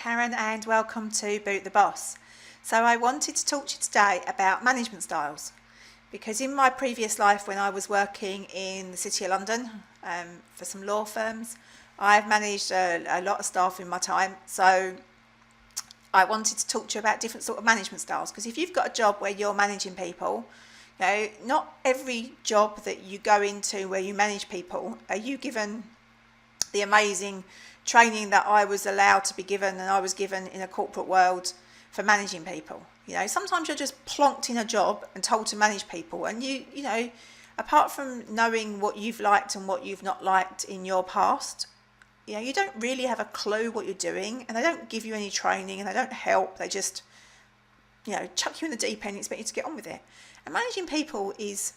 Karen and welcome to Boot the Boss. So I wanted to talk to you today about management styles because in my previous life when I was working in the City of London for some law firms, I've managed a lot of staff in my time. So I wanted to talk to you about different sort of management styles because if you've got a job where you're managing people, you know, not every job that you go into where you manage people are you given the amazing training that I was allowed to be given and I was given in a corporate world for managing people. You know, sometimes you're just plonked in a job and told to manage people, and you know, apart from knowing what you've liked and what you've not liked in your past, you know, you don't really have a clue what you're doing, and they don't give you any training and they don't help. They just, you know, chuck you in the deep end and expect you to get on with it. And managing people is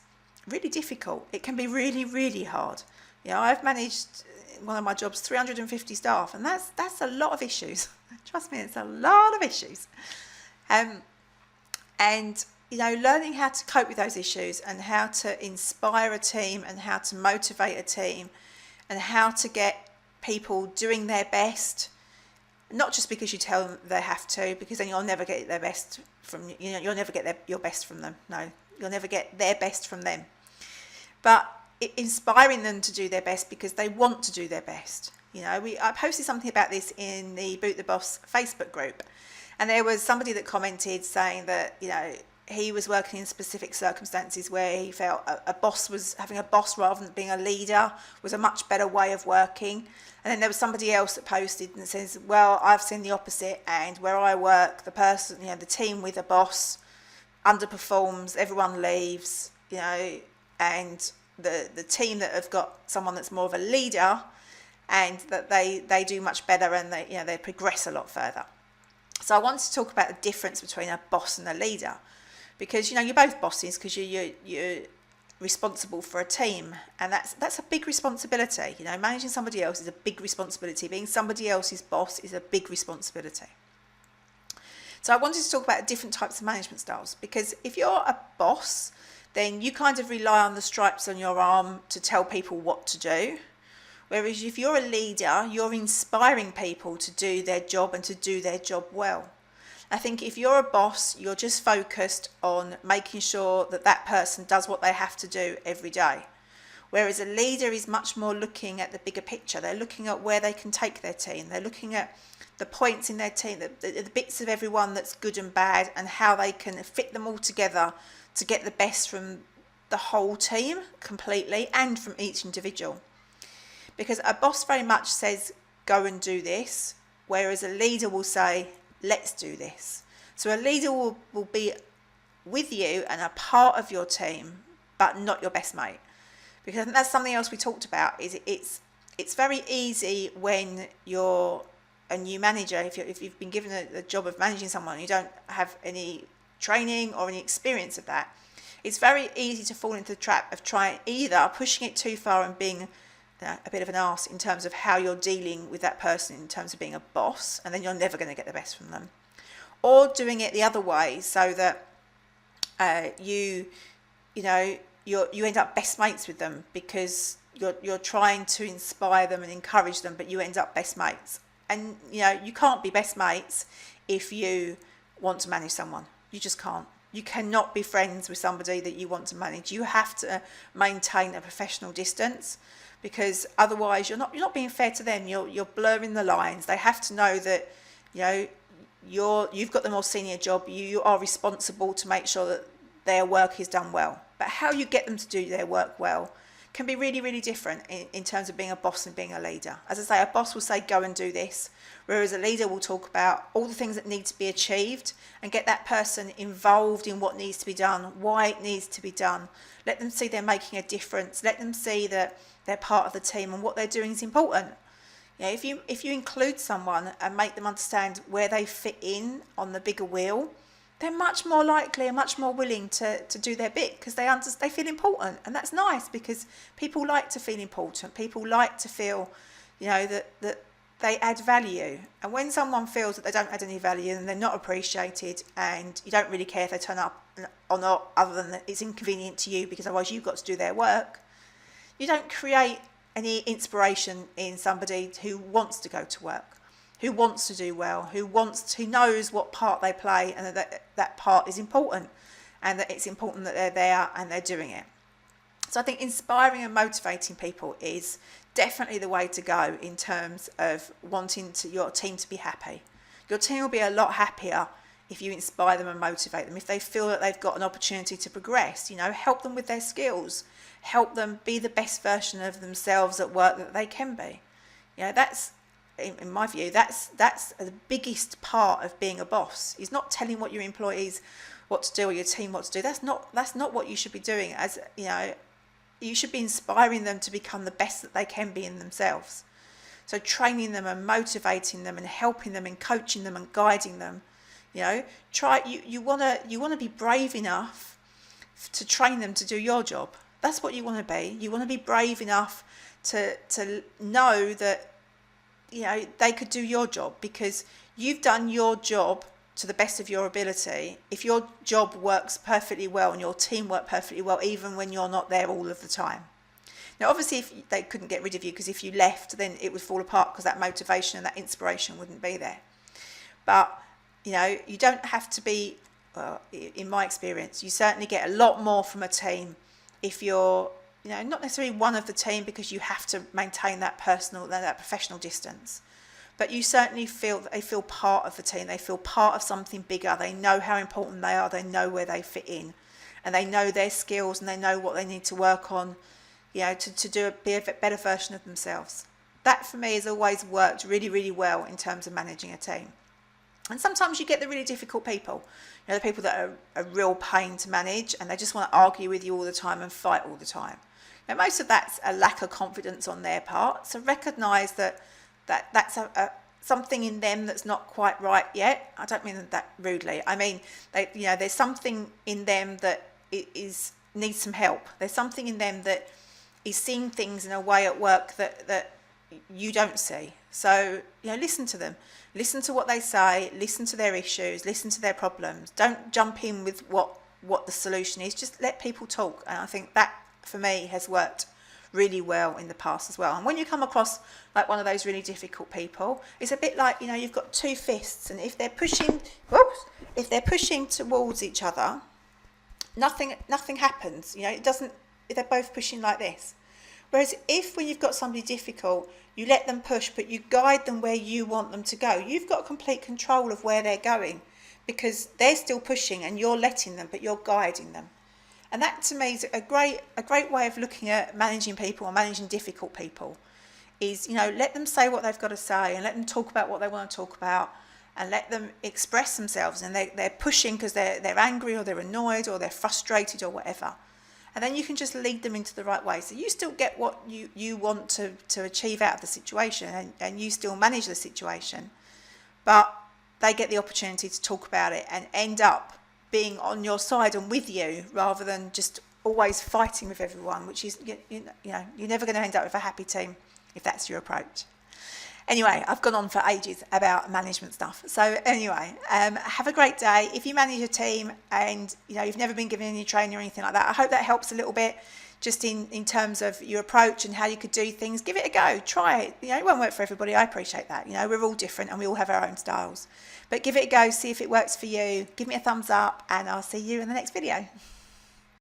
really difficult. It can be really, really hard. You know, I've managed one of my jobs 350 staff, and that's a lot of issues. Trust me, it's a lot of issues. And you know, learning how to cope with those issues and how to inspire a team and how to motivate a team and how to get people doing their best, not just because you tell them they have to, because then you'll never get their best from, you know, you'll never get your best from them. No, you'll never get their best from them. But inspiring them to do their best because they want to do their best. You know, I posted something about this in the Boot the Boss Facebook group, and there was somebody that commented saying that, you know, he was working in specific circumstances where he felt a boss was having a boss rather than being a leader was a much better way of working. And then there was somebody else that posted and says, well, I've seen the opposite, and where I work, the person, you know, the team with a boss underperforms, everyone leaves, you know, and the team that have got someone that's more of a leader, and that they do much better, and they, you know, they progress a lot further. So I wanted to talk about the difference between a boss and a leader, because, you know, you're both bosses because you're responsible for a team, and that's a big responsibility. You know, managing somebody else is a big responsibility. Being somebody else's boss is a big responsibility. So I wanted to talk about different types of management styles, because if you're a boss, then you kind of rely on the stripes on your arm to tell people what to do. Whereas if you're a leader, you're inspiring people to do their job and to do their job well. I think if you're a boss, you're just focused on making sure that that person does what they have to do every day. Whereas a leader is much more looking at the bigger picture. They're looking at where they can take their team. They're looking at the points in their team, the bits of everyone that's good and bad, and how they can fit them all together to get the best from the whole team completely and from each individual. Because a boss very much says, go and do this, whereas a leader will say, let's do this. So a leader will be with you and a part of your team, but not your best mate. Because I think that's something else we talked about, is it's very easy when you're a new manager, if you've been given the job of managing someone, you don't have any training or any experience of that, it's very easy to fall into the trap of trying either pushing it too far and being a bit of an arse in terms of how you're dealing with that person in terms of being a boss, and then you're never going to get the best from them, or doing it the other way so that you end up best mates with them because you're trying to inspire them and encourage them, but you end up best mates. And you know, you can't be best mates if you want to manage someone. You just can't. You cannot be friends with somebody that you want to manage. You have to maintain a professional distance, because otherwise you're not being fair to them. You're blurring the lines. They have to know that, you know, you've got the more senior job. You are responsible to make sure that their work is done well. But how you get them to do their work well can be really, really different in terms of being a boss and being a leader. As I say, a boss will say, go and do this, whereas a leader will talk about all the things that need to be achieved and get that person involved in what needs to be done, why it needs to be done. Let them see they're making a difference. Let them see that they're part of the team and what they're doing is important. You know, if you include someone and make them understand where they fit in on the bigger wheel, they're much more likely and much more willing to do their bit, because they feel important. And that's nice, because people like to feel important. People like to feel, you know, that they add value. And when someone feels that they don't add any value and they're not appreciated, and you don't really care if they turn up or not, other than that it's inconvenient to you because otherwise you've got to do their work, you don't create any inspiration in somebody who wants to go to work, who wants to do well, who knows what part they play, and that part is important, and that it's important that they're there and they're doing it. So I think inspiring and motivating people is definitely the way to go in terms of wanting your team to be happy. Your team will be a lot happier if you inspire them and motivate them, if they feel that they've got an opportunity to progress. Help them with their skills, help them be the best version of themselves at work that they can be. That's, in my view, that's the biggest part of being a boss, is not telling what your employees what to do or your team what to do. That's not what you should be doing. You should be inspiring them to become the best that they can be in themselves. So training them and motivating them and helping them and coaching them and guiding them. You want to be brave enough to train them to do your job. That's what you want to be. You want to be brave enough to know that they could do your job, because you've done your job to the best of your ability. If your job works perfectly well and your team work perfectly well, even when you're not there all of the time. Now, obviously, if they couldn't get rid of you, because if you left, then it would fall apart, because that motivation and that inspiration wouldn't be there. But, you don't have to be, in my experience, you certainly get a lot more from a team if you're, not necessarily one of the team, because you have to maintain that professional distance. But you certainly feel that they feel part of the team. They feel part of something bigger. They know how important they are. They know where they fit in, and they know their skills, and they know what they need to work on, be a better version of themselves. That for me has always worked really, really well in terms of managing a team. And sometimes you get the really difficult people, the people that are a real pain to manage, and they just want to argue with you all the time and fight all the time. Now, most of that's a lack of confidence on their part. So recognise that's something in them that's not quite right yet. I don't mean that rudely. I mean, there's something in them that needs some help. There's something in them that is seeing things in a way at work that you don't see. So, listen to them. Listen to what they say. Listen to their issues. Listen to their problems. Don't jump in with what the solution is. Just let people talk. And I think that, for me, has worked really well in the past as well. And when you come across like one of those really difficult people, it's a bit like, you've got two fists, and if they're pushing towards each other, nothing happens. It doesn't. They're both pushing like this. Whereas when you've got somebody difficult, you let them push, but you guide them where you want them to go. You've got complete control of where they're going, because they're still pushing and you're letting them, but you're guiding them. And that, to me, is a great way of looking at managing people or managing difficult people. Is, let them say what they've got to say, and let them talk about what they want to talk about, and let them express themselves. And they're pushing because they're angry, or they're annoyed, or they're frustrated, or whatever. And then you can just lead them into the right way. So you still get what you want to achieve out of the situation, and you still manage the situation. But they get the opportunity to talk about it and end up being on your side and with you, rather than just always fighting with everyone, which is, you're never going to end up with a happy team if that's your approach. Anyway, I've gone on for ages about management stuff. So anyway, have a great day. If you manage a team and you've never been given any training or anything like that, I hope that helps a little bit, just in terms of your approach and how you could do things. Give it a go. Try it. It won't work for everybody. I appreciate that. We're all different and we all have our own styles. But give it a go. See if it works for you. Give me a thumbs up, and I'll see you in the next video.